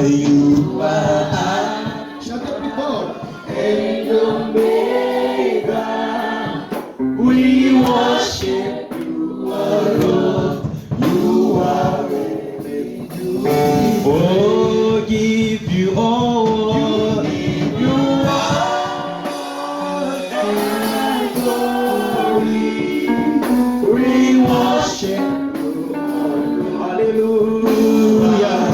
you are. Chantez plus fort. And Omega. We worship you, our Lord. You are ready to oh, give you all. Give you all and glory. We worship you, our Lord. Hallelujah.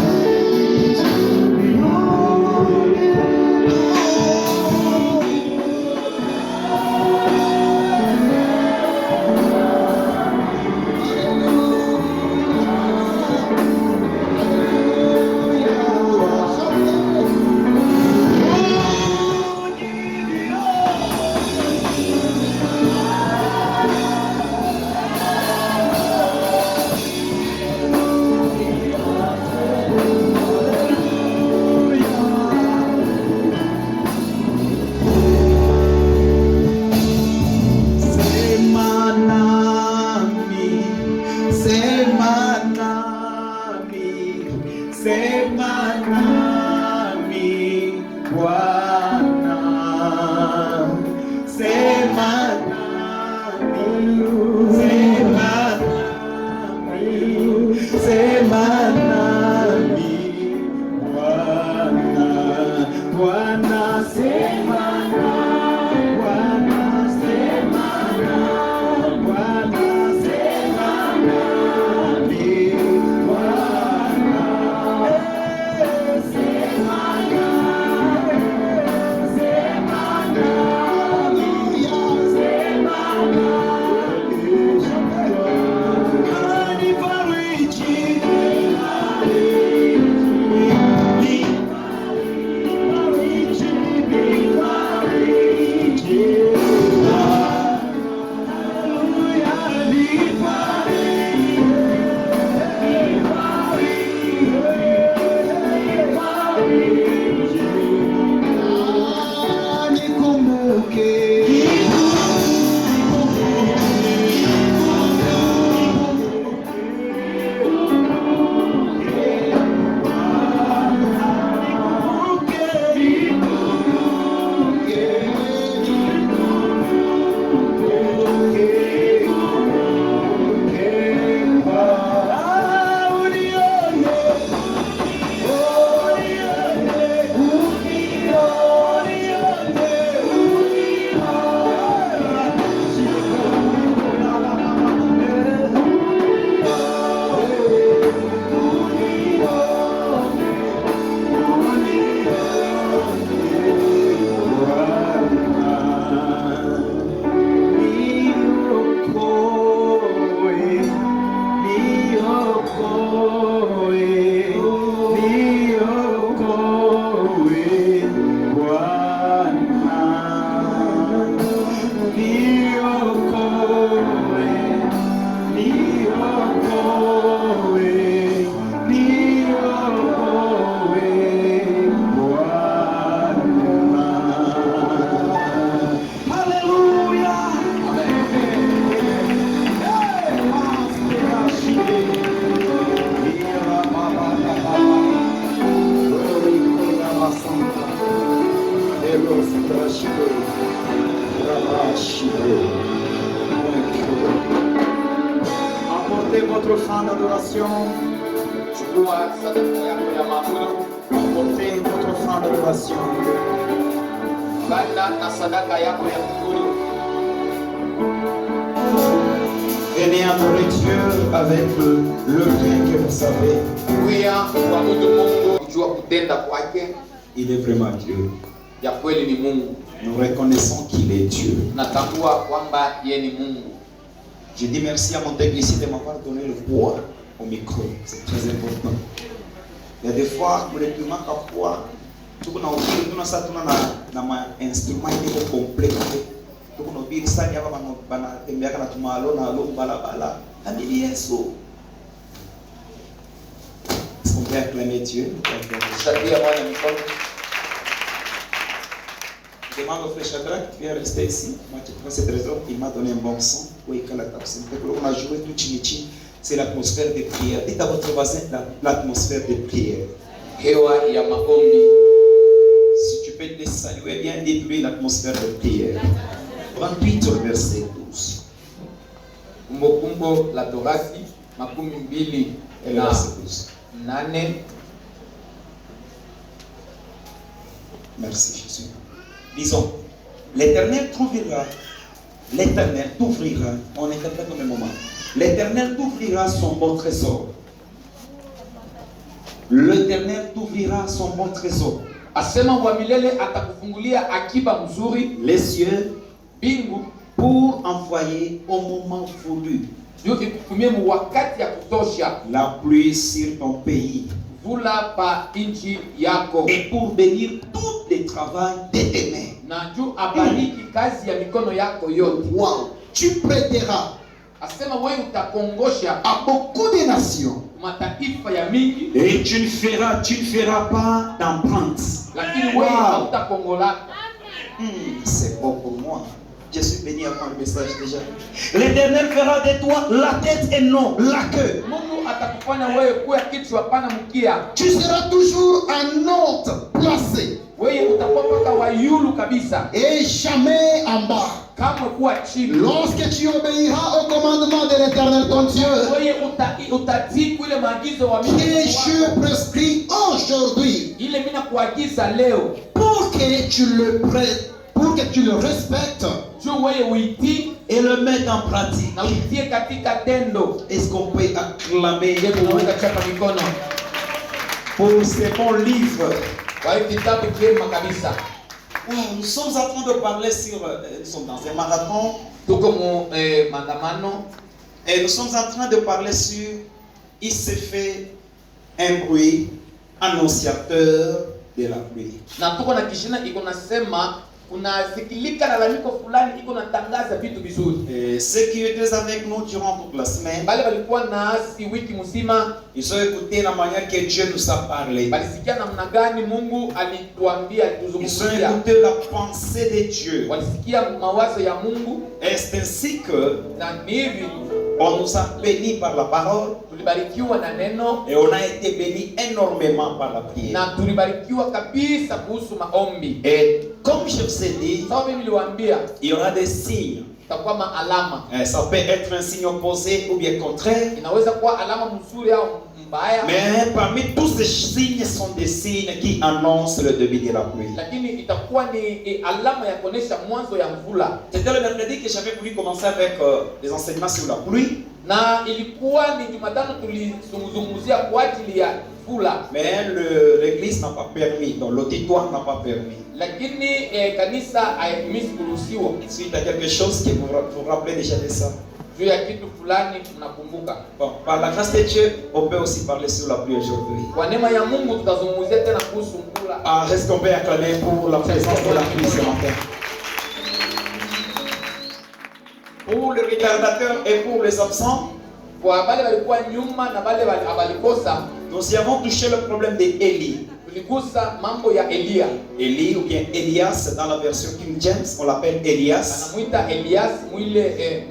Apportez votre offrande d'adoration. Apportez votre offrande d'adoration. Venez adorer Dieu avec le bien que vous savez. Il est vraiment Dieu. Nous reconnaissons qu'il est Dieu. Je dis merci à mon technicien de m'avoir donné le poids au micro. C'est très important. Il y a des fois, pour les paiements à poids, tout le monde a un instrument complet. Tout le monde a un Est-ce qu'on peut acclamer Dieu? Je demande au frère Shadrach qui vient rester ici. Moi, tu prends cette raison, il m'a donné un bon son. Oui, on a joué tout chinichi. C'est l'atmosphère de prière. Dites à votre voisin l'atmosphère de prière. hewa ya maombi. Si tu peux les saluer bien, dites-lui l'atmosphère de prière. 38 au verset 12. Kumbukumbu la Torati 28 Et le verset 12. Merci Jésus. Disons, l'Éternel t'ouvrira, on est quelqu'un comme un moment. L'Éternel t'ouvrira son bon trésor. L'Éternel t'ouvrira son bon trésor. Asema wa milele atakufungulia akiba mzuri, Les cieux, bingu, pour envoyer au moment voulu ndio ikutumie mu wakati ya kutosha la pluie sur ton pays. Vula pa inchi yako. Et pour bénir tout le travail de tes mains. Na juu abariki kazi ya mikono yako yote. Wow. Tu prêteras. Asema wewe utakongosha à beaucoup de nations. Mataifa ya mingi. Et tu ne feras pas d'empreinte. Lakini wewe hautakongola. C'est bon pour moi. Je suis béni avant le message déjà. L'Éternel fera de toi la tête et non la queue. Mungu atakufanya wewe kuwa kichwa pana mkia. Tu seras toujours un hôte placé. Wewe utakuwa paka wa yulu kabisa. Et jamais en bas. Kama kuwa chini. Lorsque tu obéiras au commandement de l'Éternel ton Dieu. Wewe utatii ile maagizo wa Mungu. Que je prescris aujourd'hui. Ile mimi nakuagiza leo. Pour que tu le respectes et le mettes en pratique. Est-ce qu'on peut acclamer pour ces bons livres? Nous sommes en train de parler sur... Nous sommes dans un marathon. Et nous sommes en train de parler sur... Il s'est fait un bruit annonciateur de la pluie. Unasikilika na lalamiko fulani iko natangaza vitu vizuri. Ceux qui étaient avec nous durant toute la semaine, bali walikuwa nasi wiki mzima, ils ont écouté la manière que Dieu nous a parlé. Balisikia namna gani Mungu alituambia tuzungumzie. Ils ont écouté la pensée de Dieu. Walisikia mawazo ya Mungu. Et c'est ainsi que na hivi on nous a bénis par la parole. Tulibarikiwa na neno. Et on a été bénis énormément par la prière. Na tulibarikiwa kabisa kuhusu maombi. Et comme je vous ai dit, il y aura des signes. Ça peut être un signe opposé ou bien contraire. Mais parmi tous ces signes sont des signes qui annoncent le début de la pluie. C'était le mercredi que j'avais voulu commencer avec des enseignements sur la pluie. Mais l'église n'a pas permis, donc l'auditoire n'a pas permis. Suite à quelque chose qui vous rappelez déjà de ça. Bon, par la grâce de Dieu, on peut aussi parler sur la pluie aujourd'hui. Est-ce qu'on peut acclamer pour la présence de la pluie ce matin? Pour les retardateurs et pour les absents, nous y avons touché le problème d'Élie. Élie ou bien Elias dans la version King James, on l'appelle Elias. Oui, il est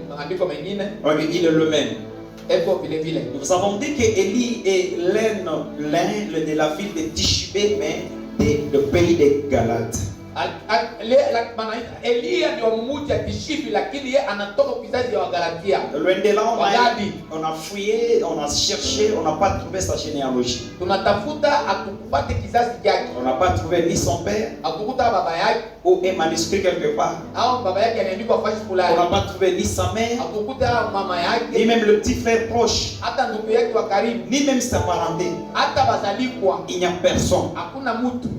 le même. Nous avons dit que Élie est l'un de la ville de Tishbé, mais du pays de Galate. Loin de là, on a fouillé, on a cherché, on n'a pas trouvé sa généalogie. On n'a pas trouvé ni son père ou un manuscrit quelque part. On n'a pas trouvé ni sa mère, ni même le petit frère proche, ni même sa parenté. Il n'y a personne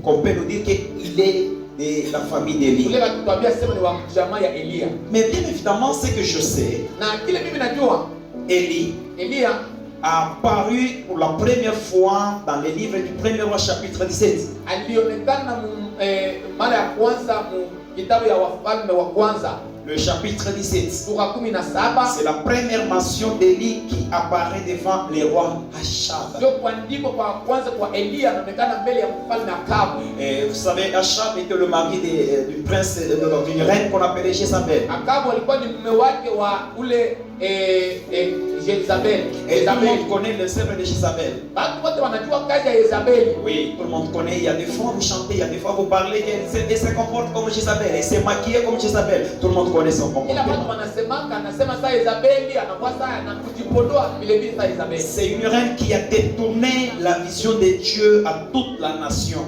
qu'on peut nous dire qu'il est de la famille d'Élie. Mais bien évidemment, ce que je sais, Élie a apparu pour la première fois dans les livres du premier roi chapitre 17. Le chapitre 17. C'est la première mention d'Élie qui apparaît devant les rois Achab. Et vous savez, Achab était le mari du prince, d'une reine qu'on appelait Jézabel. Jezabel. Et tout le monde connaît le serment de Jézabel. Oui, tout le monde connaît. Il y a des fois vous chantez, il y a des fois vous parlez et se comporte comme Jézabel. Et c'est maquillé comme Jézabel. Tout le monde connaît son comportement. C'est une reine qui a détourné la vision de Dieu à toute la nation.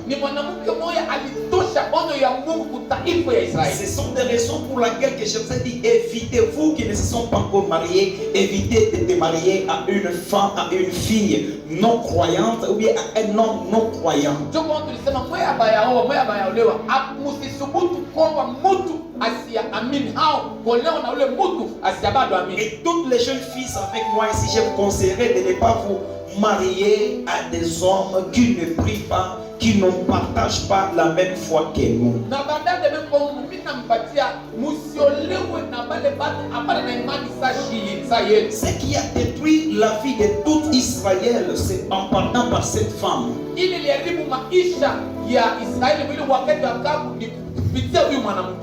Ce sont des raisons pour lesquelles que je vous ai dit, évitez-vous qui ne se sont pas encore mariés, évitez de te marier à une femme, à une fille non croyante ou bien à un homme non croyant. Et toutes les jeunes filles avec moi ici, je vous conseillerais de ne pas vous marier à des hommes qui ne prient pas, qui ne partagent pas la même foi que nous. Ce qui a détruit la vie de tout Israël, c'est en partant par cette femme.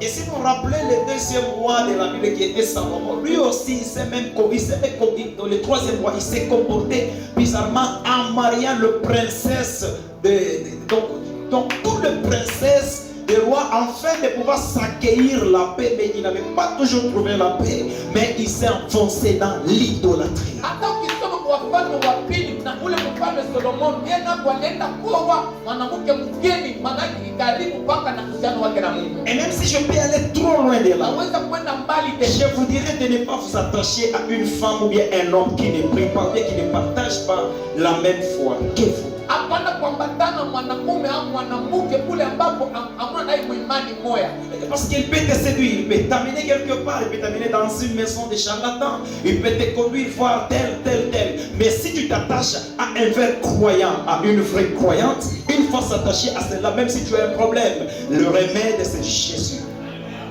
Et si vous rappelez le deuxième roi de la Bible qui était Salomon, lui aussi le troisième roi, il s'est comporté bizarrement en mariant le princesse donc toutes les princesses des rois, afin de pouvoir s'accueillir la paix, mais il n'avait pas toujours trouvé la paix, mais il s'est enfoncé dans l'idolâtrie. Et même si je peux aller trop loin de là, je vous dirais de ne pas vous attacher à une femme ou bien un homme qui ne prie pas ou bien qui ne partage pas la même foi que vous. Parce qu'il peut te séduire, il peut t'amener quelque part, il peut t'amener dans une maison de charlatans, il peut te conduire voir tel. Mais si tu t'attaches à un vrai croyant, à une vraie croyante, une fois s'attacher à cela, même si tu as un problème, le remède c'est Jésus.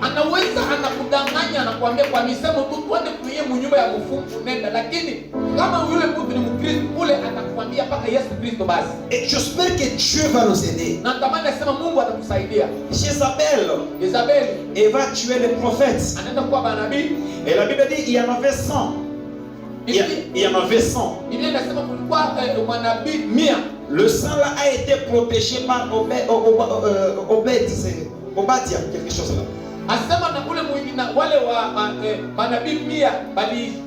Anaweza anakudanganya anakuambia kwa misemo tu twende kuie mnyumba ya mfumu nenda, lakini kama yule mtu ni Mkristo ule atakwambia paka Yesu Kristo basi. Et j'espère que Dieu va nous aider. Na tamani nasema Mungu atakusaidia. Jézabel, elle va tuer les prophètes. Anaenda kwa manabii. Et la Bible dit il y en avait 100. Il y en avait 100. Biblia inasema kulikuwa manabii 100. Le sang là a été protégé par Obadiah, quelque chose là. Asema na kule mwingine wale wa manabii 100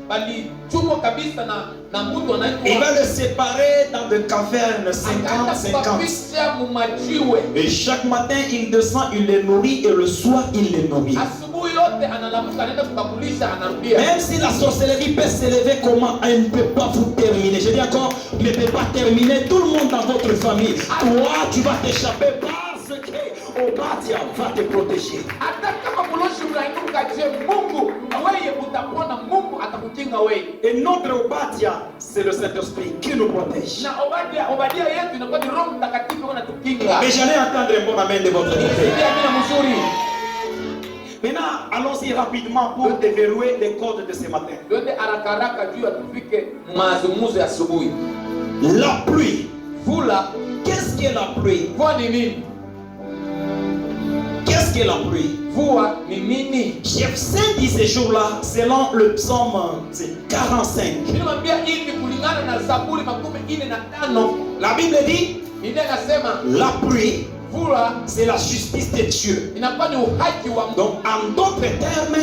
bali chumwa kabisa na mtu anaitwa. Il va le séparer dans des cavernes 50. Et chaque matin il descend, il les nourrit et le soir il les nourrit. Asubuhi yote analamuka anaenda kubakulisha anarudia. Même si la sorcellerie peut s'élever, comment elle ne peut pas vous terminer. Je dis encore, ne peut pas terminer tout le monde dans votre famille. Toi tu vas t'échapper parce que Obadiah va te protéger. Et notre Obadiah, c'est le Saint-Esprit qui nous protège. Mais j'allais entendre un bon amen de votre côté. Maintenant, allons-y rapidement pour déverrouiller les codes de ce matin. La pluie. Qu'est-ce que la pluie? Qu'est-ce que la pluie? Jephthé dit ces jours-là, selon le psaume 45. La Bible dit, la pluie, c'est la justice de Dieu. Donc, en d'autres termes,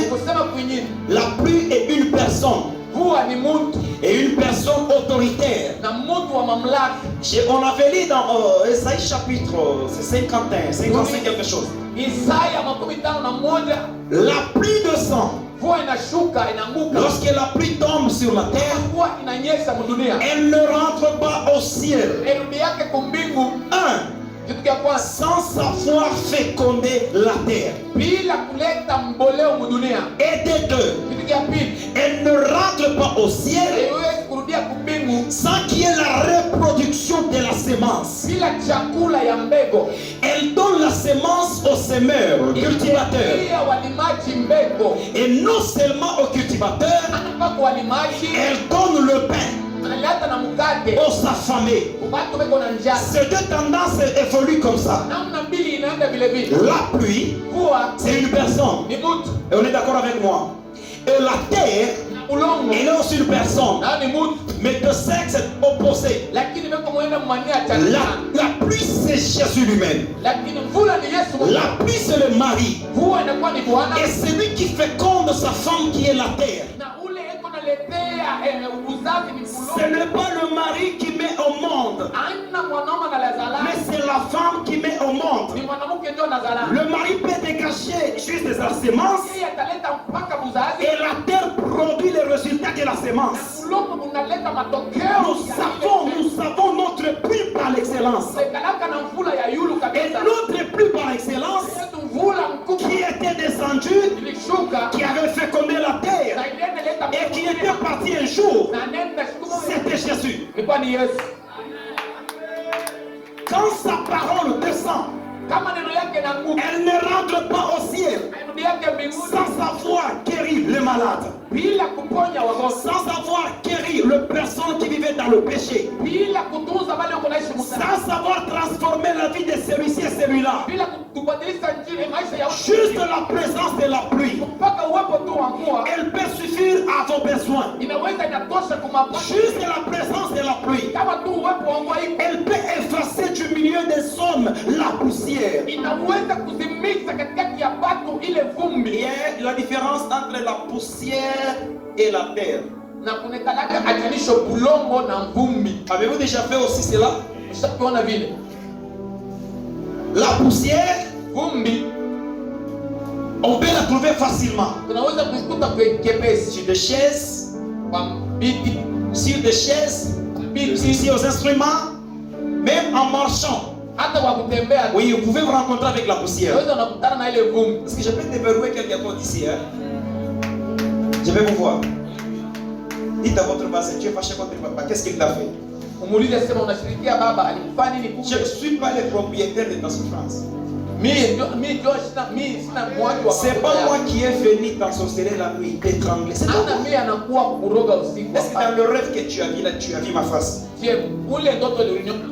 la pluie est une personne. Et une personne autoritaire. On avait lu dans Esaïe chapitre 51, 55 quelque chose. La pluie de sang. Lorsque la pluie tombe sur la terre, elle ne rentre pas au ciel. Sans savoir féconder la terre. Et des deux, elle ne rentre pas au ciel sans qu'il y ait la reproduction de la semence. Elle donne la semence au semeur, au cultivateur. Et non seulement au cultivateur, elle donne le pain aux affamés. Ces deux tendances évoluent comme ça. La pluie, c'est une personne. Et on est d'accord avec moi. Et la terre, ulongo Il est aussi une personne, nani mtu mais de sexe opposé. lakini beko mwenda mwania chana La pluie, c'est Jésus lui-même. lakini mvula ni Yesu mwenyewe. La pluie, c'est le mari. Mvua inakuwa ni Bwana Et c'est lui qui féconde sa femme qui est la terre. na ule eko naletea uzazi ni Ce ulongo. n'est pas le mari qui met au monde, Aina mwanaume analazala mais c'est la femme qui met au monde. ni mwanamke ndio anazala. Le mari peut dégager juste des semences Yeye ataleta mpaka buzazi et la terre produit les résultats de la semence. ulongo unaleta matokeo. Nous savons notre pluie par l'excellence. Sekalaka na mvula ya yulu Et kabisa. notre pluie par excellence Yetu mvula mkubwa qui était descendue, ilishuka qui avait fécondé la terre na ilienda leta et qui était parti un jour, na nenda siku moja c'était Jésus. ilikuwa ni Yesu. Quand sa parole descend, Kama neno yake na nguvu elle ne rentre pas au ciel neno yake mbinguni sans savoir guérir les malades, bila kuponya wagonjwa, sans savoir guérir les personnes qui vivaient dans le péché, bila kutunza wale wako naishi mtaa, sans savoir transformer la vie de celui-ci et celui-là. bila kubadilisha njia maisha ya watu. Juste la présence de la pluie, Mpaka uwepo tu wa mvua elle peut suffire à vos besoins. inaweza inatosha kumapata. Juste la présence de la pluie, Kama tu uwepo wa mvua iko elle peut effacer du milieu des hommes la poussière. inaweza kuzimisha katikati ya watu ile vumbi. Il y a la différence entre la poussière et la terre. Na kunekalaka achanisho bulongo na mvumbi. Avez-vous déjà fait aussi cela? Ushakiona vile La poussière, vumbi on peut la trouver facilement tunaweza kuikuta kepesi sur des chaises, kwa biti sur des chaises, ici aux instruments, même en marchant. hata kwa kutembea. Oui, vous pouvez vous rencontrer avec la poussière. Unaweza unakutana na ile vumbi. Parce que je peux déverrouiller quelqu'un d'autre ici. Hein? Je vais vous voir. Dites à votre voisin, tu es fâché contre papa. Qu'est-ce qu'il t'a fait? Umuulize sema unashirikia baba alikufanya nini Je kumbe. ne suis pas le propriétaire de ta souffrance. Mimi sina mwaji wa C'est pas moi qui ai venu t'ensorceler la nuit, t'étrangler. C'est pas Ana moi. mimi anakuwa kuroga usiku. Est-ce que dans le rêve que tu as vu là, tu as vu ma face? Je ule ndoto ulionyona.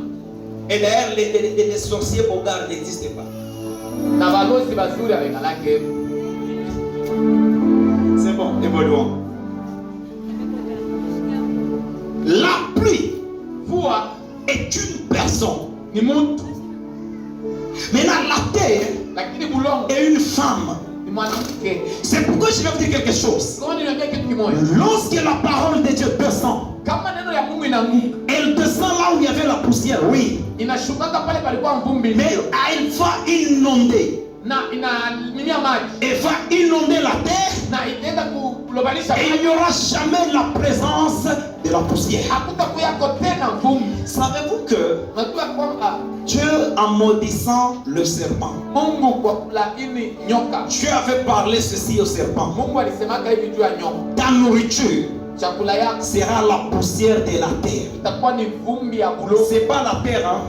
Et d'ailleurs, les sorciers bogards n'existent pas. Na balozi bazuri abengalake. C'est bon, évoluons. La pluie Mvua est une personne. ni mtu, Maintenant, la terre lakini bulongo est une femme. ni mwanamke. C'est pourquoi je vais vous dire quelque chose. Kwa nini niambia kitu kimoja? Lorsque la parole de Dieu descend, Kama neno ya Mungu inaanguka, elle descend là où il y avait la poussière, oui. inashukaka pale palikuwa mvumbi Mais ndio. elle va inonder. Na inamimia maji Elle va inonder la terre. na itaenda kulobanisha Et il maji. n'y aura jamais la présence de la poussière. Hakutakuwako tena vumbi. Savez-vous que Najua kwamba Dieu, en maudissant le serpent, Mungu kwa kulaini nyoka, Dieu avait parlé ceci au serpent. Mungu alisemaka hivi juu ya nyoka, Ta nourriture chakula yako sera la poussière de la terre. itakuwa ni vumbi ya bulongo. C'est pas la terre, hein,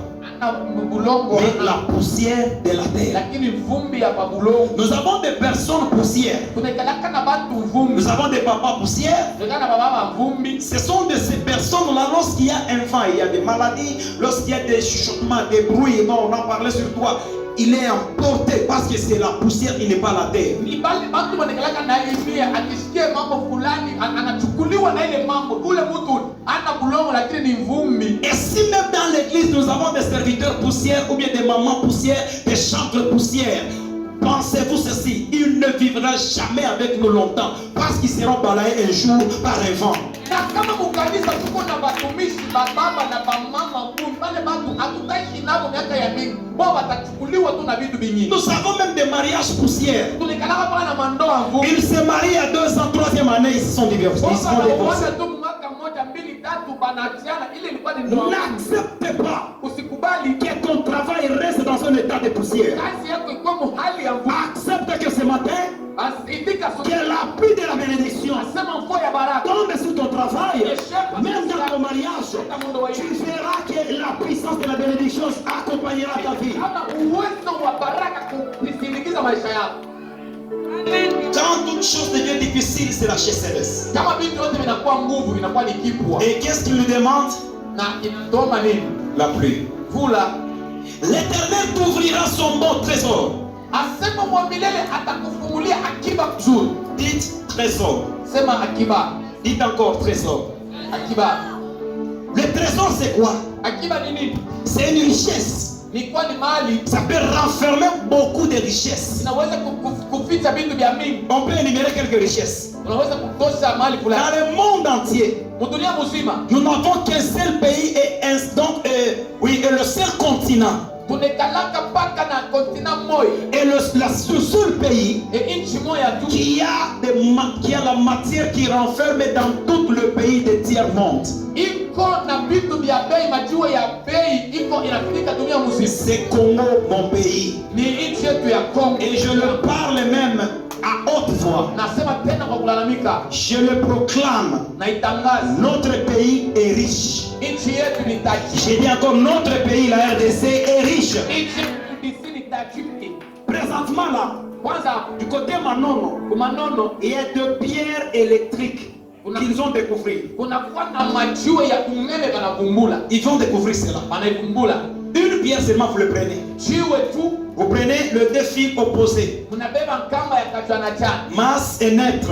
Ana bulongo mais la poussière de la terre. lakini vumbi ya bulongo. Nous avons des personnes poussières. Kunekalaka na batu vumbi, Nous avons des papas poussières. kunekalaka na baba vumbi. Ce sont de ces personnes-là, lorsqu'il y a un vent, il y a des maladies, lorsqu'il y a des chuchotements, des bruits, non, on en parlait sur toi, il est emporté parce que c'est la poussière, il n'est pas la terre. Ni bali batu wanakalaka na ile akisikia mambo fulani anachukuliwa na ile mambo. Ule mtu ana bulongo lakini ni vumbi. Et si même dans l'église, nous avons des serviteurs poussières ou bien des mamans poussières, des chantres poussières, pensez-vous ceci, ils ne vivront jamais avec nous longtemps parce qu'ils seront balayés un jour par un vent. Na kama mukanisa tuko na batumishi bababa na bamama vumbi, wale batu hatutaishi nabo miaka ya mingi, wao watachukuliwa tu na vitu vingine. Nous avons même des mariages poussières. Tulikalaka pale na mandoa vumbi. Ils se marient à 2 ans, 3e année, ils se sont divorcés. Ils se sont divorcés. Tu mwaka mmoja mbili tatu banaachana, ile ilikuwa ni ndoa. N'accepte pas Usikubali que ton travail reste dans un état de poussière. kazi yako ikuwa muhali ya vumbi. Accepte que ce matin, Itika que la pluie de la bénédiction asema mvua ya baraka. tombe sur ton travail, même dans ton mariage. Hata mundo wa Tu hivi. verras que la puissance de la bénédiction accompagnera ta vie. Kama uwezo wa baraka kusindikiza maisha yako. Quand toute chose devient difficile, c'est la chasseresse. Kama vitu vyote vinakuwa nguvu, vinakuwa ni kipwa. Et qu'est-ce qu'il lui demande? Na inatoma nini? La pluie. Vula. L'Éternel t'ouvrira son bon trésor. Asema mwa milele atakufungulia akiba nzuri. Dites trésor. Sema akiba. Dites encore trésor. Akiba. Le trésor, c'est quoi? Akiba ni nini? C'est une richesse. Ni kwa ni mali. Ça peut renfermer beaucoup de richesses. Inaweza kuficha vitu vya mingi. On peut énumérer quelques richesses. Unaweza kutosha mali Dans fulani. le monde entier, Mudunia mzima. nous n'avons qu'un seul pays et le seul continent. Tunekalaka paka na kontina moja. Et le seul pays Inchi moja tu. qui a la matière qui renferme dans tout le pays des tiers-monde. Iko na vitu vya bei, majua ya bei iko inafika dunia mzima. C'est Congo, mon pays. Ni nchi yetu ya Kongo. Et je le parle même à haute voix. Nasema tena kwa kulalamika. Je le proclame. Na itangaza. Notre pays est riche. Nchi yetu ni tajiri. J'ai dit encore, notre pays, la RDC, est riche. Nchi ni tajiri. Présentement là, Kwanza du côté Manono, kumanono il y a deux pierres électriques qu'ils ont découvert. kunakuwa na majiwe ya umeme banavumbula. Ils vont découvrir cela. Banaivumbula. Une pierre seulement, vous le prenez. Jiwe tu. Vous prenez le deux fils opposés, Munabeba kamba ya kachwa na chana. masse et naître,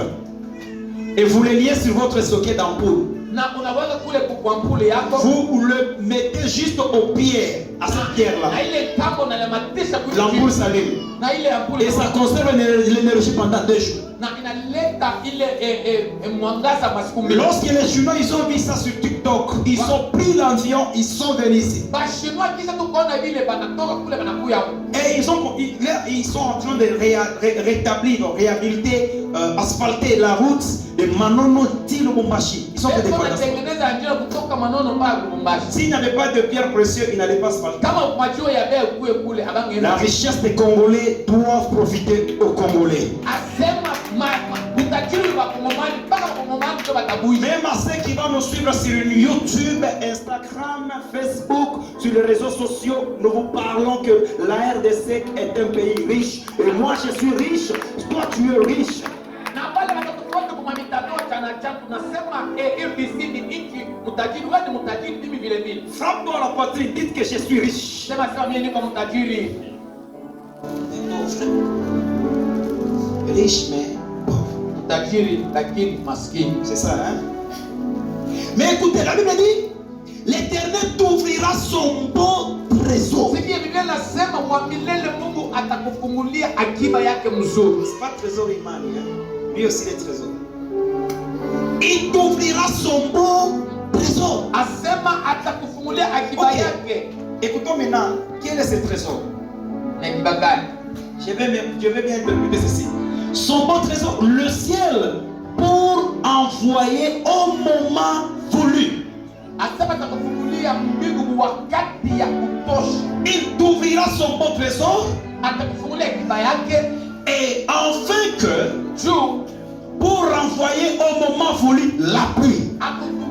et vous les liez sur votre socket d'ampoule. Na unaweza kule kwa mpule yako. Vous le mettez juste au pied, à cette pierre-là. Na ile kambo na lematisha kule. L'ampoule s'allume. Na ile ampule. Et ça conserve l'énergie pendant 2 jours. Na inaleta ile mwangaza masiku mbili. Lorsque les Chinois ils ont vu ça sur TikTok, ils ont pris l'avion, ils sont venus ici. Bashinois kisha tukaona vile banatoka kule banakuya hapo. Et ils sont en train de rétablir, donc réhabiliter, asphalter la route de Manono Lubumbashi. Ils sont en train de faire ça. Wanatengeneza njia kutoka Manono mpaka Lubumbashi. S'il n'y avait pas de pierres précieuses, ils n'allaient pas asphalter. Kama majiwe ya bei kuwe kule abangeenda. La richesse des Congolais doivent profiter aux Congolais. Asema utajiri wa Kongomani mpaka Kongomani ndio batabuisha. Même à ceux qui vont nous suivre sur YouTube, Instagram, Facebook, sur les réseaux sociaux, nous vous parlons que la RDC est un pays riche. Et moi je suis riche, toi tu es riche. Na wale watatufuata kwa mitandao chana chana tunasema RDC ni nchi mtajiri, wewe ni mtajiri mimi vile vile. Frappe-toi la poitrine, dites que je suis riche. Sema sasa mimi niko mtajiri. Riche mais pauvre. Mtajiri lakini maskini. C'est ça, hein? Mais écoutez, la Bible dit, l'Éternel t'ouvrira son beau trésor. Sikia Biblia inasema kwa milele Mungu atakufungulia akiba yake mzuri. C'est pas trésor imani, hein? Lui aussi les trésors. Il t'ouvrira son beau trésor. Asema atakufungulia akiba Okay. yake. Écoutons maintenant, quel est ce trésor? Na akiba gani? Je vais bien interpréter ceci. Son beau trésor, le ciel, pour envoyer au moment voulu. Asema atakufungulia mbingu wakati ya kutosha. Il t'ouvrira son beau trésor Atakufungulia akiba yake et afin que, juu pour envoyer au moment voulu la pluie.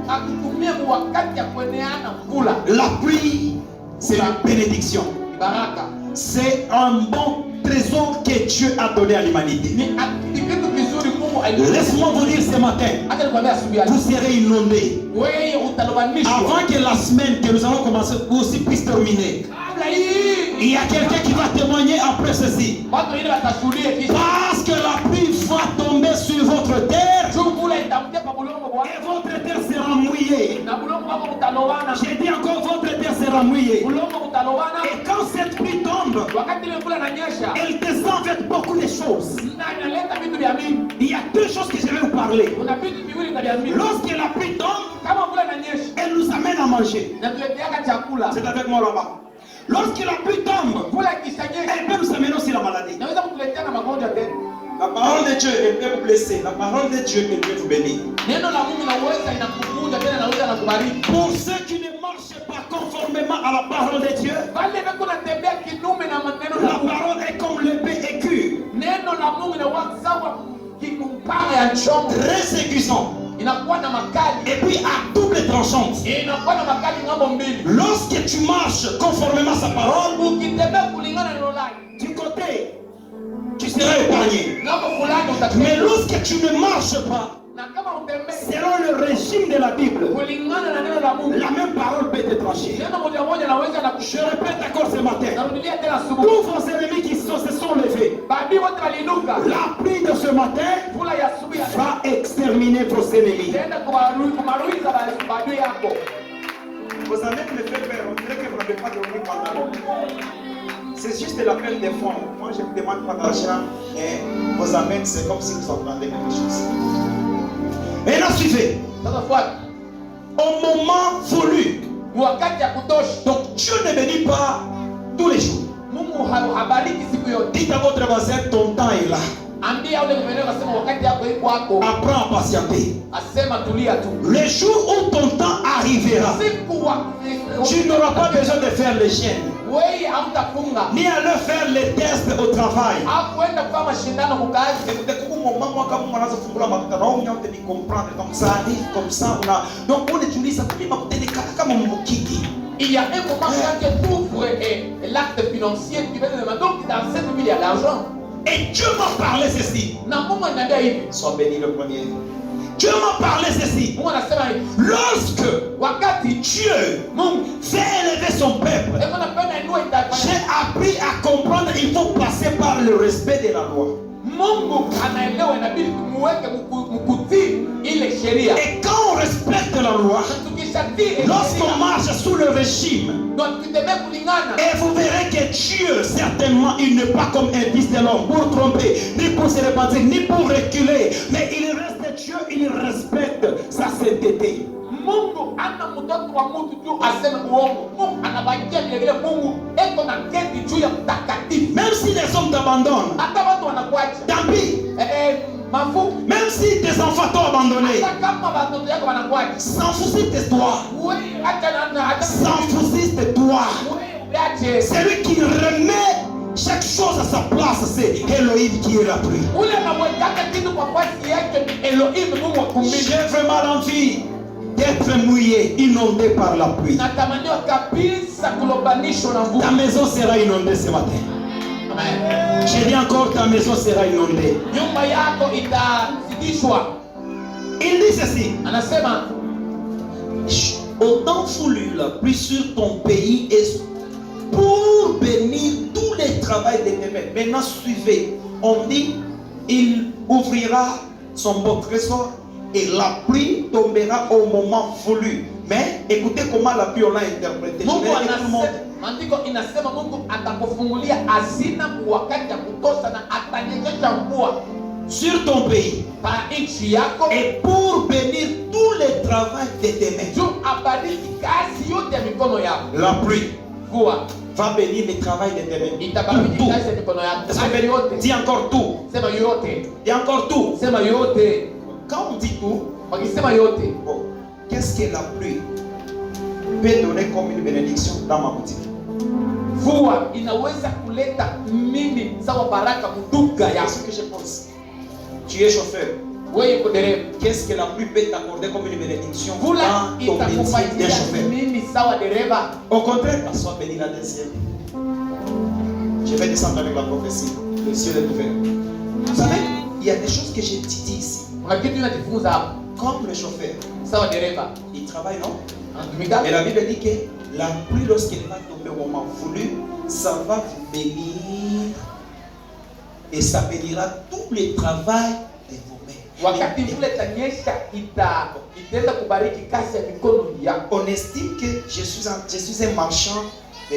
akutumia wakati ya kueneana mvula. La pluie, c'est une bénédiction. Baraka. C'est un bon trésor que Dieu a donné à l'humanité. Ni kitu kizuri Mungu aliweka. Laisse-moi vous dire ce matin, Hata nikwambia asubuhi ya leo. vous serez inondés. Wewe utalobanishwa. Avant que la semaine que nous allons commencer aussi puisse terminer, Kabla hii. il y a quelqu'un qui va témoigner après ceci. Watu wengine watashuhudia kisha. Parce que la pluie va tomber sur votre terre Juu mvula itamtia kwa bulongo bwana. et votre terre sera mouillée. Na bulongo wako utalowana. J'ai dit encore, votre terre sera mouillée. Bulongo utalowana. Et quand cette pluie tombe, Wakati ile mvula inanyesha. elle descend avec beaucoup de choses. Na inaleta vitu vya mingi. Il y a 2 choses que je vais vous parler. Kuna vitu viwili vya mingi. Lorsque la pluie tombe, Kama mvula inanyesha. elle nous amène à manger. Na tuleteaka chakula. C'est avec moi là-bas. Lorsque la pluie tombe, Mvula ikishanyesha. elle peut nous amener aussi la maladie. Naweza kutuletea na magonjwa tena. La parole de Dieu, elle peut vous blesser. La parole de Dieu, elle peut vous bénir. Neno la Mungu naweza inakuvunja tena naweza nakubariki. Pour ceux qui ne marchent pas conformément à la parole de Dieu, Wale wako natembea kinyume na maneno la la Mungu. parole est comme l'épée aiguë, Neno la Mungu inakuwa sawa kimpanga ya chombo. très aiguisante, Inakuwa na makali. et puis à double tranchante. Inakuwa na makali ngambo mbili. Lorsque tu marches conformément à sa parole, Ukitembea kulingana na neno lake, du côté, tu seras épargné. ngambo fulani Mais utatembea. lorsque tu ne marches pas, Na kama utembea selon le régime de la Bible, kulingana na neno la Mungu, la même parole peut être tranchée. neno moja moja naweza na Je répète encore ce matin, kurudia tena asubuhi. tous vos ennemis qui se sont levés, Baadhi wote waliinuka. la pluie de ce matin Mvula ya asubuhi ya leo va exterminer éliminer vos ennemis. Tenda kumaruiza maadui yako. Vos amis me fait peur. On dirait que vous n'avez pas dormi pendant longtemps. C'est juste l'appel des fonds. Moi, je ne demande pas d'argent. Et vos amis, c'est comme si vous entendez quelque chose. Et là, suivez. Au moment voulu. Donc, Dieu ne bénit pas tous les jours. Dites à votre voisin, ton temps est là. Apprends à patienter. Le jour où ton temps arrivera, tu n'auras pas besoin de faire les chaînes, ni aller faire les tests au travail. Donc on utilise ça comme il y a un moment quand tu ouvres l'acte financier, tu vas te demander donc dans cette ville il y a l'argent. Et Dieu m'a parlé ceci. Sois béni le premier. Dieu m'a parlé ceci. Lorsque Dieu fait élever son peuple, j'ai appris à comprendre qu'il faut passer par le respect de la loi. Et quand on respecte la loi, lorsqu'on marche sous le régime, et vous verrez que Dieu, certainement, il n'est pas comme un fils de l'homme pour tromper, ni pour se repentir, ni pour reculer, mais il reste Dieu, il respecte sa sainteté. Même si les hommes t'abandonnent, tant pis. Même si tes enfants t'ont abandonné, s'en fousit de toi. S'en fousit de toi. Celui qui remet chaque chose à sa place, c'est Elohim qui est là. J'ai vraiment l'envie d'être mouillé, inondé par la pluie. Ta maison sera inondée ce matin. J'ai dit encore, ta maison sera inondée. Il dit ceci. Autant voulu la pluie sur ton pays est pour bénir tous les travaux de tes mains. Maintenant suivez. On dit, il ouvrira son beau trésor et la pluie tombera au moment voulu. Mais écoutez comment la pluie on l'a interprété. Maandiko inasema Mungu atakufungulia hazina wakati ya kutosha na atanyesha mvua sur ton pays nchi yako et pour bénir tous les travaux de tes mains. Juu abariki kazi yote ya mikono yako. La pluie mvua va bénir le travail de tes mains. Itabariki kazi ya mikono yako. Dis encore tout. Sema yote. Dis encore tout. Sema yote. Quand on dit tout, wakisema yote. Bon, qu'est-ce que la pluie peut donner comme une bénédiction dans ma boutique? Mvua inaweza kuleta mimi sawa baraka mduka ya ce que je pense. Tu es chauffeur. Wewe uko dereva. Qu'est-ce que la pluie peut t'accorder comme une bénédiction dans ton métier de chauffeur? Mimi sawa dereva. Au contraire, sois béni la deuxième. Je vais descendre avec la prophétie. Le ciel est ouvert. Vous savez, il y a des choses que j'ai dit ici. Comme le chauffeur. Sawa dereva. Il travaille, non? Mais la Bible dit que la pluie, lorsqu'elle va tomber au moment voulu, ça va vous bénir et ça bénira tout le travail de vos mains. On estime que je suis un marchand de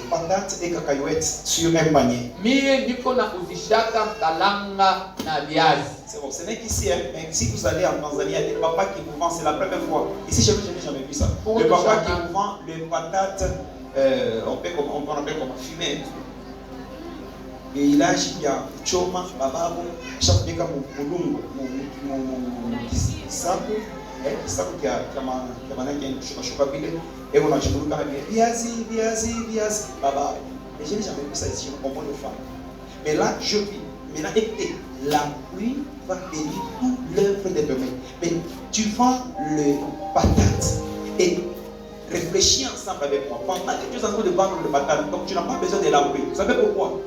patates et cacahuètes sur un panier. C'est bon, ce n'est qu'ici, hein, mais si vous allez en Tanzanie, il y a des papas qui vous vendent, c'est la première fois. Ici, je n'ai jamais vu ça. Le papa qui vous vend les patates, on peut appeler comme fumé. Et il a dit, choma, bababo, chaque fois que mon saco, saco qui a un chocabile, et on a dit, viazi, bababo. Et je n'ai jamais vu ça ici, on comprend les femmes. Mais là, je vis. Maintenant, écoutez, la pluie va bénir toute l'œuvre de tes mains. Mais tu vends le patate et réfléchis ensemble avec moi. Pendant que tu es en train de vendre le patate, donc tu n'as pas besoin de la pluie. Vous savez pourquoi?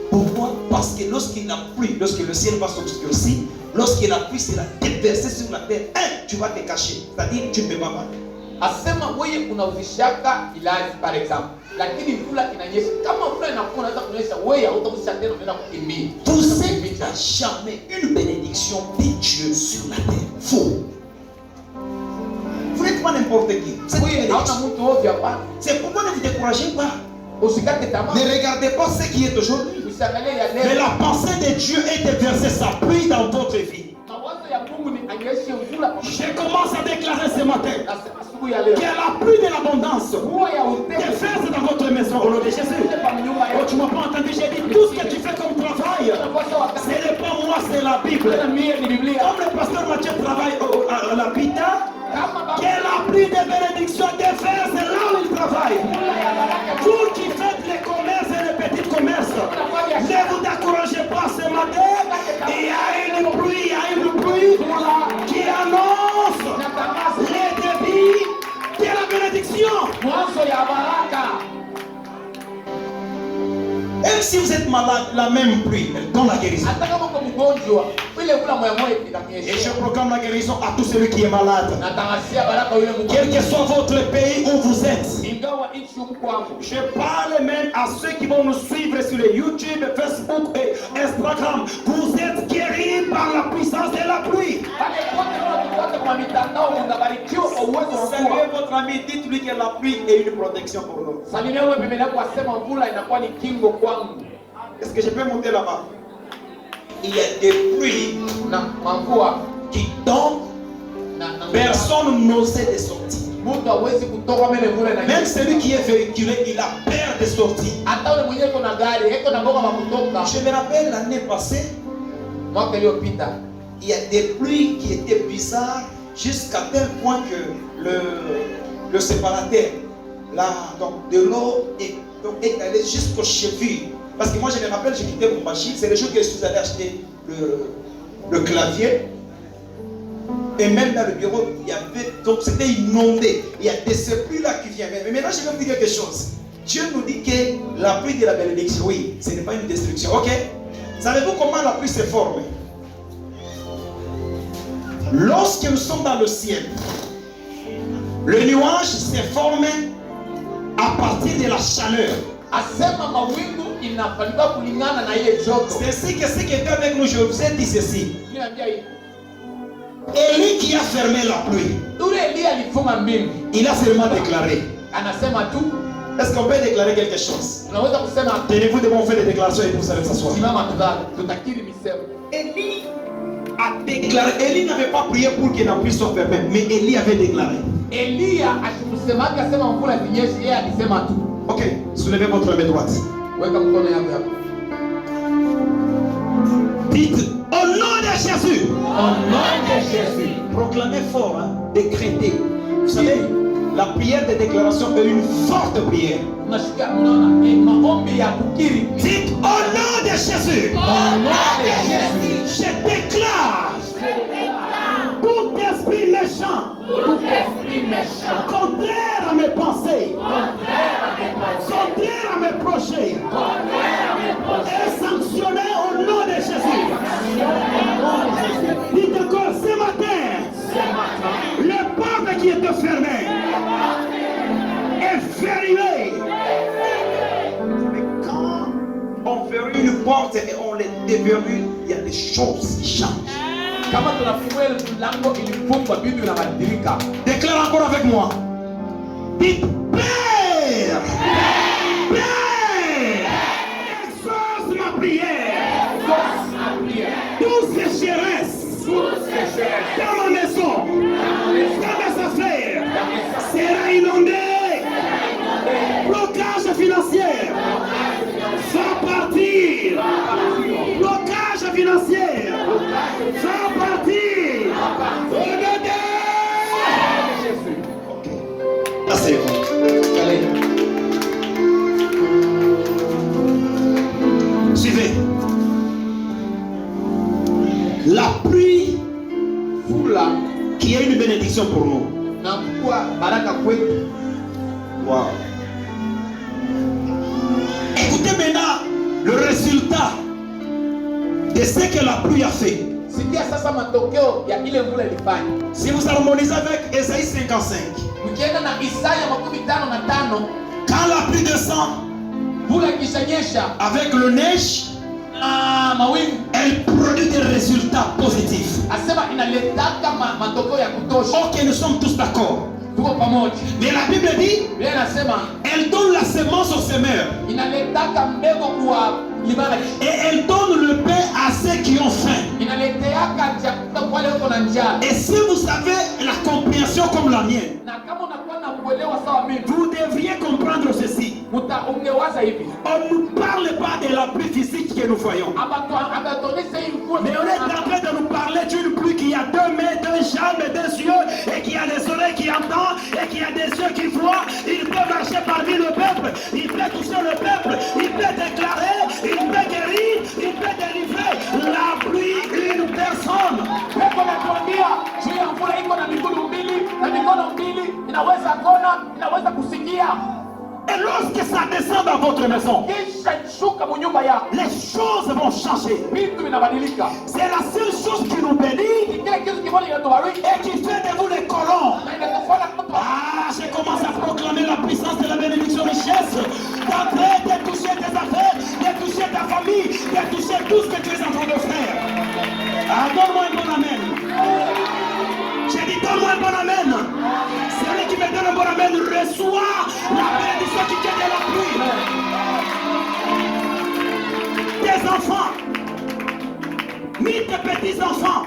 Pourquoi? Parce que lorsqu'il n'a pluie, lorsque le ciel va s'obscurcir, lorsqu'il n'a pluie, c'est la déverser sur la terre. Tu vas te cacher. C'est-à-dire, tu ne peux pas parler. Asema wewe unauzishaka ilazi par exemple, lakini mvula inanyesha. Kama mvula inakuwa inaanza kunyesha, wewe hautauzisha tena, unaenda kukimbia. Tous ceux n'y a jamais une bénédiction de Dieu sur la terre. Faux. Vous n'êtes pas n'importe qui. C'est pourquoi ne vous découragez pas. Ne regardez pas ce qui est aujourd'hui. Mais la pensée de Dieu est de verser sa pluie dans votre vie. Je commence à déclarer ce matin qu'il y a la pluie de l'abondance déverse dans votre maison au nom de Jésus. Oh, tu m'as pas entendu, j'ai dit tout ce que tu fais comme travail, ce n'est pas moi, c'est la Bible. Comme le pasteur Mathieu travaille à l'habitat, que la pluie de bénédiction déverse là où il travaille. Vous qui faites les commerces et les petits commerces, ne vous découragez pas ce matin. Il y a une pluie qui annonce les débits de la bénédiction. Même si vous êtes malade, la même pluie, elle donne la guérison. Et je proclame la guérison à tout celui qui est malade. Quel que soit votre pays où vous êtes. Je parle même à ceux qui vont nous suivre sur les YouTube, Facebook et Instagram. Vous êtes guéris par la puissance de la pluie. Saluez votre ami, dites-lui que la pluie est une protection pour nous. Est-ce que je peux monter là-bas? Il y a des pluies qui tombent, personne n'ose de sortir. Même celui qui est véhiculé, il a peur de sortir. Je me rappelle l'année passée, il y a des pluies qui étaient bizarres jusqu'à tel point que le séparateur là, donc, de l'eau est allé jusqu'aux chevilles. Parce que moi je me rappelle, j'ai quitté mon machine, c'est le jour que je suis allé acheter le clavier. Et même dans le bureau, il y avait, donc c'était inondé. Il y a des pluies là qui viennent. Mais maintenant, je vais vous dire quelque chose. Dieu nous dit que la pluie de la bénédiction, oui, ce n'est pas une destruction. Ok? Savez-vous comment la pluie se forme? Lorsque nous sommes dans le ciel, le nuage se forme à partir de la chaleur. C'est ainsi que ce qui était avec nous, je vous ai dit ceci. Élie qui a fermé la pluie, il a seulement déclaré. Est-ce qu'on peut déclarer quelque chose? Tenez-vous de bon faire des déclarations et vous allez s'asseoir. Élie a déclaré. Élie n'avait pas prié pour que la pluie soit fermée, mais Élie avait déclaré. Ok, soulevez votre main droite. Dites au nom de Jésus. Au nom de Jésus. Proclamez fort, hein, décrétez. Vous savez, la prière de déclaration est une forte prière. Dites au nom de Jésus. Au nom de Jésus. Je déclare. Tout esprit méchant. Contraire à mes pensées. Contraire à mes projets. Est sanctionné au nom de Jésus. Dites encore ce matin, le porte qui était fermé est fermé. Mais quand on ferme une porte et on les déverrouille, il y a des choses qui changent. Déclare encore avec moi. Dites Père, Père, exauce ma prière. Toute sécheresse dans ma maison, dans mes affaires, sera inondée. Blocage financier, va partir. Blocage financier, va partir. Asseyez-vous. Allez. Suivez. La pluie qui est une bénédiction pour nous. Wow. Écoutez maintenant le résultat de ce que la pluie a fait. Si vous harmonisez avec Ésaïe 55, quand la pluie descend avec le neige, mawingu elle produit des résultats positifs. asema inaletaka matokeo ya kutosha. Ok, nous sommes tous d'accord. Tuko pamoja. Mais la Bible dit, Biblia inasema elle donne la semence aux semeurs. inaletaka mbegu kwa limaji. Et elle donne le pain à ceux qui ont faim. Inaleteaka chakula kwa wale wako na njaa. Et si vous avez la compréhension comme la mienne, Na kama unakuwa na kuelewa sawa mimi, vous devriez comprendre ceci. ungewaza hivi. On ne nous parle pas de la pluie physique que nous voyons. Mais on est en train de nous parler d'une pluie qui a 2 mains, 2 jambes, 2 yeux, et qui a des oreilles qui entendent, et qui a des yeux qui voient. Il peut marcher parmi le peuple, il peut toucher le peuple, il peut déclarer, il peut guérir, il peut délivrer. La pluie, une personne. Pepo natuambia juu ya mvula iko na miguu mbili na mikono mbili, inaweza kona, inaweza kusikia. Et lorsque ça descend dans votre maison, Kisha shuka munyumba yako, les choses vont changer. vitu vinabadilika. C'est la seule chose qui nous bénit Kile kitu kimoja kinatubariki et qui fait de vous les colons. na inatufanya kutu. Ah, je commence à proclamer la puissance de la bénédiction richesse. D'entrer, de toucher tes affaires, de toucher ta famille, de toucher tout ce que tu es en train de faire. Ah, donne-moi un bon amen. J'ai dit donne-moi un bon amen. Celui qui me donne un bon amen reçoit la bénédiction qui vient de la pluie. Tes enfants, ni tes petits-enfants,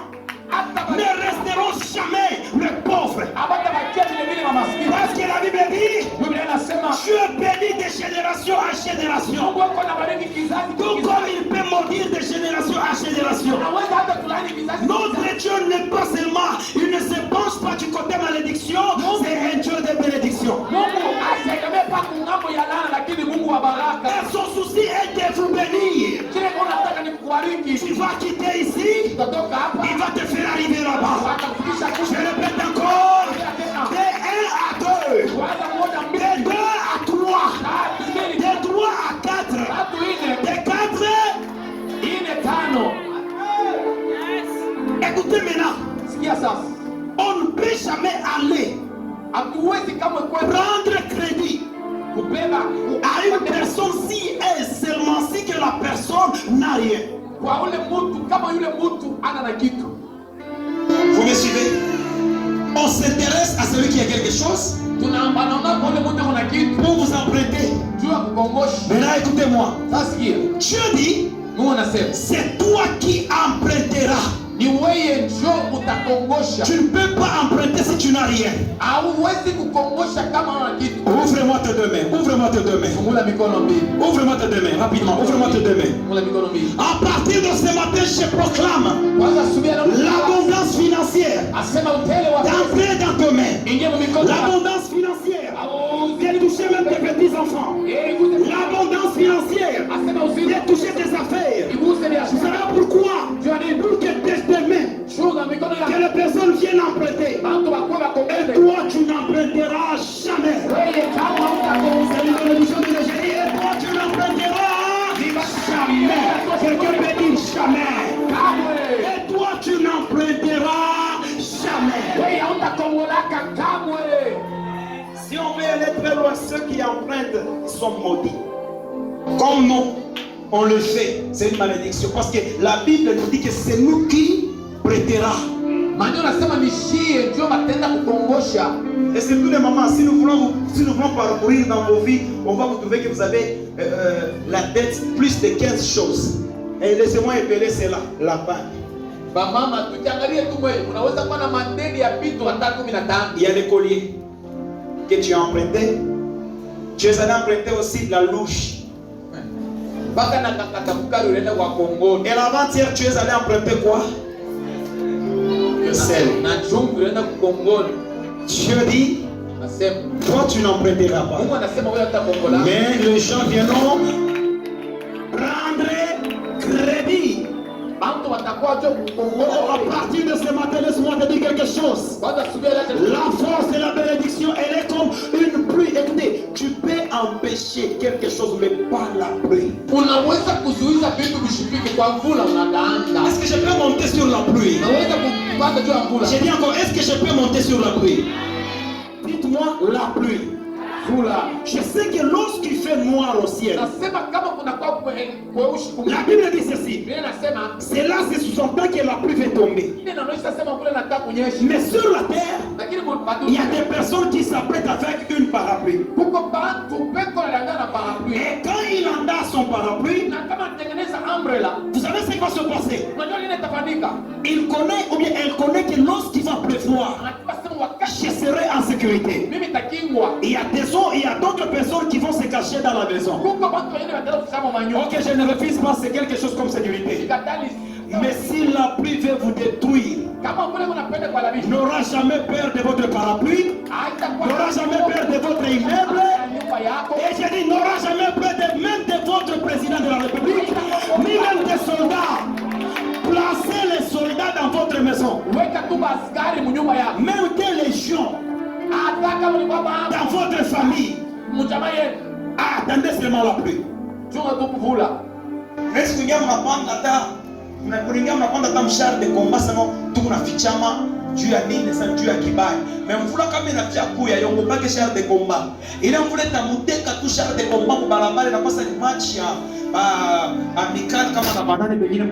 ne resteront jamais le pauvre. Abatabakia vile vile mamaskini. Parce que la Bible dit, Biblia inasema Dieu bénit de génération en génération. Mungu wako anabariki kizazi Tout kwa comme kizazi. il peut maudire de génération en génération. Anaweza hata kulaani kizazi. Notre Dieu n'est pas seulement, il ne se penche pas du côté malédiction, c'est un Dieu de bénédiction. Mungu asiegemee pa kungambo ya laana, lakini Mungu wa baraka. Et son souci est de vous bénir. Kile unataka ni kukubariki. Tu vas quitter ici, Utatoka hapa il va te faire arriver là-bas. atakufikisha Je kule. répète encore, de 1 à 2, Kwanza moja de mbili 2 à 3, tatu mbili de 3 à 4, tatu nne de 4. nne tano. Écoutez maintenant, Sikia sasa, on ne peut jamais aller hatuwezi kamwe kwenda prendre crédit kubeba à une personne si et seulement si que la personne n'a rien. kwa ule mtu kama yule mtu ana na kitu. Vous me suivez? On s'intéresse à celui qui a quelque chose Tunaambana kwa ule mtu ana kitu pour vous emprunter. juu ya kukongosha. Maintenant écoutez-moi. Sasa sikia, Dieu dit, Mungu anasema c'est toi qui emprunteras. ni wewe njoo utakongosha. Tu ne peux pas emprunter si tu n'as rien. Hauwezi kukongosha kama una kitu. Ouvre-moi tes 2 mains. Ouvre-moi tes 2 mains. Fungula mikono mbili. Ouvre-moi tes 2 mains. Rapidement. Ouvre-moi tes 2 mains. Fungula mikono mbili. À partir de ce matin, je proclame Kwanza subia na l'abondance financière asema utele wa d'entrer dans tes mains. ingia mu mikono. L'abondance financière de toucher même tes petits-enfants. L'abondance financière Asema de usije toucher tes affaires. iguse Tu biashara. sauras pourquoi? Jua nini? Pour que tes 2 mains, Shuga mikono que ya les personnes viennent emprunter. watu wakuwa Et bakongeze. toi, tu n'emprunteras jamais. Wewe kama utakongoza C'est une bénédiction de l'Égérie. Et toi, tu n'emprunteras jamais. Quelqu'un peut dire jamais. kamwe. Et toi, tu n'emprunteras jamais. Wewe hautakongolaka kamwe. Si on veut aller très loin, ceux qui empruntent sont maudits. Comme nous, on le fait. C'est une malédiction. Parce que la Bible nous dit que c'est nous qui prêtera. Maneno nasema nishie ndio matenda kukongosha. Et c'est tous les moments, si nous voulons parcourir dans vos vies, on va vous trouver que vous avez la tête plus de 15 choses. Et laissez-moi épeler cela, lapin. Ba mama tukiangalia tu wewe unaweza kuwa na madeni ya vitu hata 15. Il y a des colliers que tu as empruntés. Tu es allé emprunter aussi de la louche. Baka na kakata mukari unaenda kwa Kongo. Et l'avant-hier, tu es allé emprunter quoi? Le sel. Na chumvi unaenda kwa Kongo. Dieu dit, Nasema toi tu n'emprunteras pas. Mungu anasema wewe utakongola. Mais les gens viendront prendre crédit. Bantu watakuwa tu À kukongola. partir de ce matin, laisse-moi te dire quelque chose. Kwanza subia lete. La force de la bénédiction, elle est comme une pluie. Écoutez, tu peux empêcher quelque chose, mais pas la pluie. Unaweza kuzuiza vitu visipike kwa mvula unadaanga. Est-ce que je peux monter sur la pluie? Unaweza kupanda juu ya mvula. J'ai dit encore, est-ce que je peux monter sur la pluie? Dites-moi la pluie. Mvula. Je sais que lorsqu'il fait noir au ciel, Nasema kama kuna kwa La Bible dit ceci. Biblia inasema C'est là, c'est sous-entend que la pluie va tomber. ile inaonyesha sema kule nataka kunyesha. Mais sur la terre, Lakini il y a des personnes qui s'apprêtent avec une parapluie. kuko bantu peko na na parapluie. Et quand il endasse son parapluie, Na kama tengeneza umbrella, vous savez ce qui va se passer? unajua nini itafanyika? Il connaît, ou bien elle connaît que lorsqu'il va pleuvoir, Anajua sema wakati je serai en sécurité. mimi takingwa. Il y a d'autres personnes qui vont se cacher dans la maison. Kuko bantu wengine wataenda kusema manyo. Ok, je ne refuse pas, c'est quelque chose comme sécurité. Sikatali. Mais si la pluie veut vous détruire, Kama kule kunapenda kwa labishi. n'aura jamais peur de votre parapluie, n'aura jamais peur de votre immeuble, nyumba yako. et je dis n'aura jamais peur de même de votre président de la République, ni même des soldats. Placez les soldats dans votre maison, Weka tu askari mnyumba yako. même des légions Hata kama ni baba dans votre famille. mjamaa yenu. Attendez seulement la pluie. Chunga tu kuvula. Est-ce que mnapanda hata mshahara de combat sana tunafichama juu ya nini sasa juu ya kibali. Mais mvula kama inafia kuya yongo baki shahara de combat. Ila mvula tamuteka tu shahara de combat kwa barabara na pasa ni match ya amical kama na banane bengine